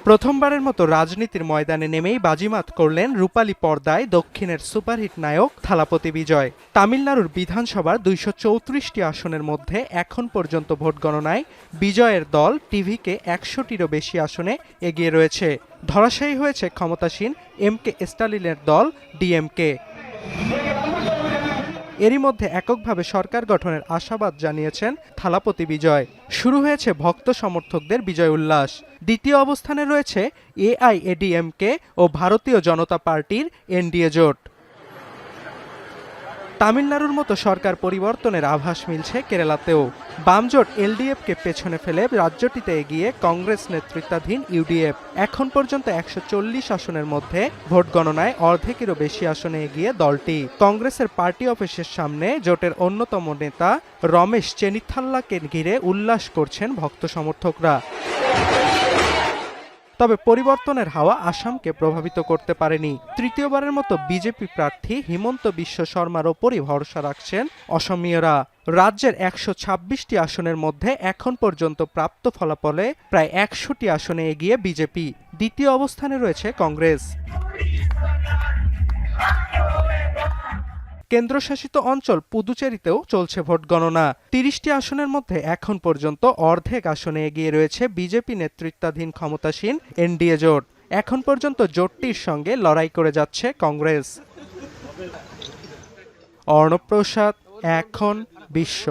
প্রথমবারের মতো রাজনীতির ময়দানে নেমেই বাজিমাত করলেন রূপালী পর্দায় দক্ষিণের সুপারহিট নায়ক থালাপতি বিজয়। তামিলনাড়ুর বিধানসভার ২৩৪টি আসনের মধ্যে এখন পর্যন্ত ভোট গণনায় বিজয়ের দল টিভিকে ১০০টিরও বেশি আসনে এগিয়ে রয়েছে। ধরাশায়ী হয়েছে ক্ষমতাসীন এমকে স্টালিনের দল ডিএমকে। এরই মধ্যে এককভাবে সরকার গঠনের আশাবাদ জানিয়েছেন থালাপতি বিজয়। শুরু হয়েছে ভক্ত সমর্থকদের বিজয় উল্লাস। দ্বিতীয় অবস্থানে রয়েছে এআইএডিএমকে ও ভারতীয় জনতা পার্টির এনডিএ জোট। তামিলনাড়ুর মতো সরকার পরিবর্তনের আভাস মিলছে কেরালাতেও। বামজোট এলডিএফকে পেছনে ফেলে রাজ্যটিতে এগিয়ে কংগ্রেস নেতৃত্বাধীন ইউডিএফ। এখন পর্যন্ত ১৪০ আসনের মধ্যে ভোট গণনায় অর্ধেকেরও বেশি আসনে এগিয়ে দলটি। কংগ্রেসের পার্টি অফিসের সামনে জোটের অন্যতম নেতা রমেশ চেনিথাল্লাকে ঘিরে উল্লাস করছেন ভক্ত সমর্থকরা। তবে পরিবর্তনের হাওয়া আসামকে প্রভাবিত করতে পারেনি। তৃতীয়বারের মতো বিজেপি প্রার্থী হিমন্ত বিশ্ব শর্মার ওপরই ভরসা রাখছেন অসমীয়রা। রাজ্যের ১২৬টি আসনের মধ্যে এখন পর্যন্ত প্রাপ্ত ফলাফলে প্রায় ১০০টি আসনে এগিয়ে বিজেপি। দ্বিতীয় অবস্থানে রয়েছে কংগ্রেস। কেন্দ্রশাসিত অঞ্চল পুদুচেরিতেও চলছে ভোট গণনা। ৩০টি আসনের মধ্যে এখন পর্যন্ত অর্ধেক আসনে এগিয়ে রয়েছে বিজেপি নেতৃত্বাধীন ক্ষমতাসীন এনডিএ জোট। এখন পর্যন্ত জোটটির সঙ্গে লড়াই করে যাচ্ছে কংগ্রেস। অর্ণব প্রসাদ, এখন বিশ্ব।